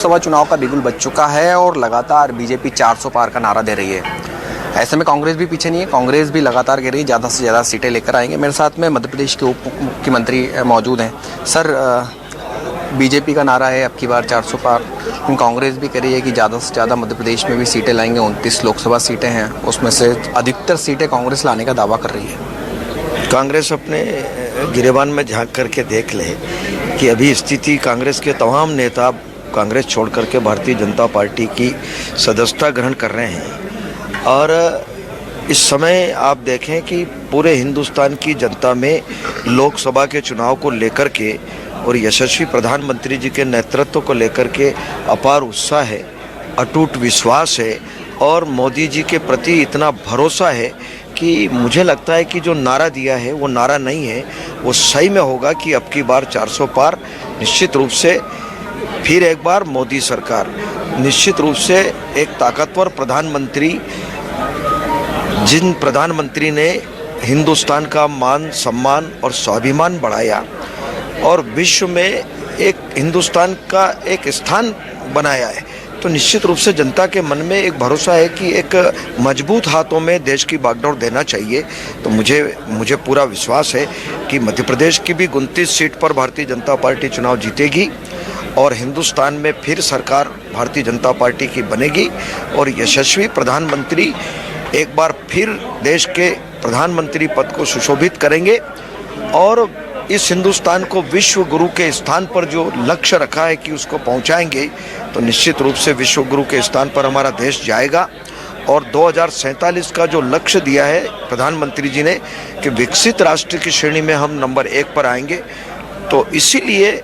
लोकसभा चुनाव का बिगुल बज चुका है और लगातार बीजेपी 400 पार का नारा दे रही है। ऐसे में कांग्रेस भी पीछे नहीं है। कांग्रेस भी लगातार कह रही है ज़्यादा से ज़्यादा सीटें लेकर आएंगे। मेरे साथ में मध्य प्रदेश के उप मुख्यमंत्री मौजूद हैं। सर, बीजेपी का नारा है अब की बार 400 पार, कांग्रेस भी कह रही है कि ज़्यादा से ज़्यादा मध्य प्रदेश में भी सीटें लाएंगे। 29 लोकसभा सीटें हैं, उसमें से अधिकतर सीटें कांग्रेस लाने का दावा कर रही है। कांग्रेस अपने गिरेबान में झांक करके देख ले कि अभी स्थिति कांग्रेस के तमाम नेता कांग्रेस छोड़ करके भारतीय जनता पार्टी की सदस्यता ग्रहण कर रहे हैं। और इस समय आप देखें कि पूरे हिंदुस्तान की जनता में लोकसभा के चुनाव को लेकर के और यशस्वी प्रधानमंत्री जी के नेतृत्व को लेकर के अपार उत्साह है, अटूट विश्वास है और मोदी जी के प्रति इतना भरोसा है कि मुझे लगता है कि जो नारा दिया है वो नारा नहीं है, वो सही में होगा कि अब की बार 400 पार। निश्चित रूप से फिर एक बार मोदी सरकार, निश्चित रूप से एक ताकतवर प्रधानमंत्री, जिन प्रधानमंत्री ने हिंदुस्तान का मान सम्मान और स्वाभिमान बढ़ाया और विश्व में एक हिंदुस्तान का एक स्थान बनाया है, तो निश्चित रूप से जनता के मन में एक भरोसा है कि एक मजबूत हाथों में देश की बागडोर देना चाहिए। तो मुझे पूरा विश्वास है कि मध्य प्रदेश की भी 29 सीट पर भारतीय जनता पार्टी चुनाव जीतेगी और हिंदुस्तान में फिर सरकार भारतीय जनता पार्टी की बनेगी और यशस्वी प्रधानमंत्री एक बार फिर देश के प्रधानमंत्री पद को सुशोभित करेंगे और इस हिंदुस्तान को विश्व गुरु के स्थान पर जो लक्ष्य रखा है कि उसको पहुंचाएंगे, तो निश्चित रूप से विश्व गुरु के स्थान पर हमारा देश जाएगा। और 2047 का जो लक्ष्य दिया है प्रधानमंत्री जी ने कि विकसित राष्ट्र की श्रेणी में हम नंबर 1 पर आएंगे, तो इसीलिए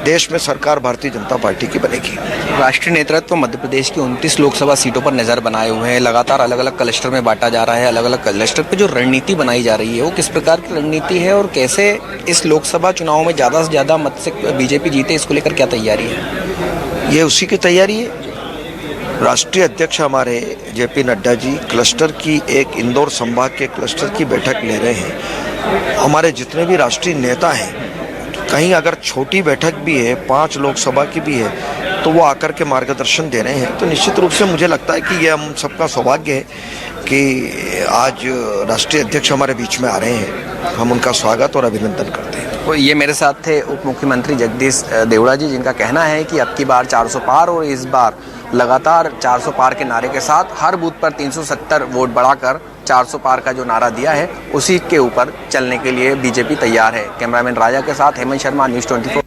देश में सरकार भारतीय जनता पार्टी की बनेगी। राष्ट्रीय नेतृत्व मध्य प्रदेश की 29 लोकसभा सीटों पर नज़र बनाए हुए हैं। लगातार अलग अलग क्लस्टर में बांटा जा रहा है। अलग अलग क्लस्टर पे जो रणनीति बनाई जा रही है वो किस प्रकार की रणनीति है और कैसे इस लोकसभा चुनाव में ज़्यादा से ज़्यादा मत से बीजेपी जीते, इसको लेकर क्या तैयारी है? ये उसी की तैयारी है। राष्ट्रीय अध्यक्ष हमारे जेपी नड्डा जी क्लस्टर की, एक इंदौर संभाग के क्लस्टर की बैठक ले रहे हैं। हमारे जितने भी राष्ट्रीय नेता हैं, कहीं अगर छोटी बैठक भी है, 5 लोकसभा की भी है, तो वो आकर के मार्गदर्शन दे रहे हैं। तो निश्चित रूप से मुझे लगता है कि ये हम सबका सौभाग्य है कि आज राष्ट्रीय अध्यक्ष हमारे बीच में आ रहे हैं। हम उनका स्वागत और अभिनंदन करते हैं। तो ये मेरे साथ थे उप मुख्यमंत्री जगदीश देवड़ा जी, जिनका कहना है कि अब की बार 400 पार और इस बार लगातार 400 पार के नारे के साथ हर बूथ पर 370 वोट बढ़ाकर 400 पार का जो नारा दिया है उसी के ऊपर चलने के लिए बीजेपी तैयार है। कैमरामैन राजा के साथ हेमंत शर्मा, न्यूज़ 24।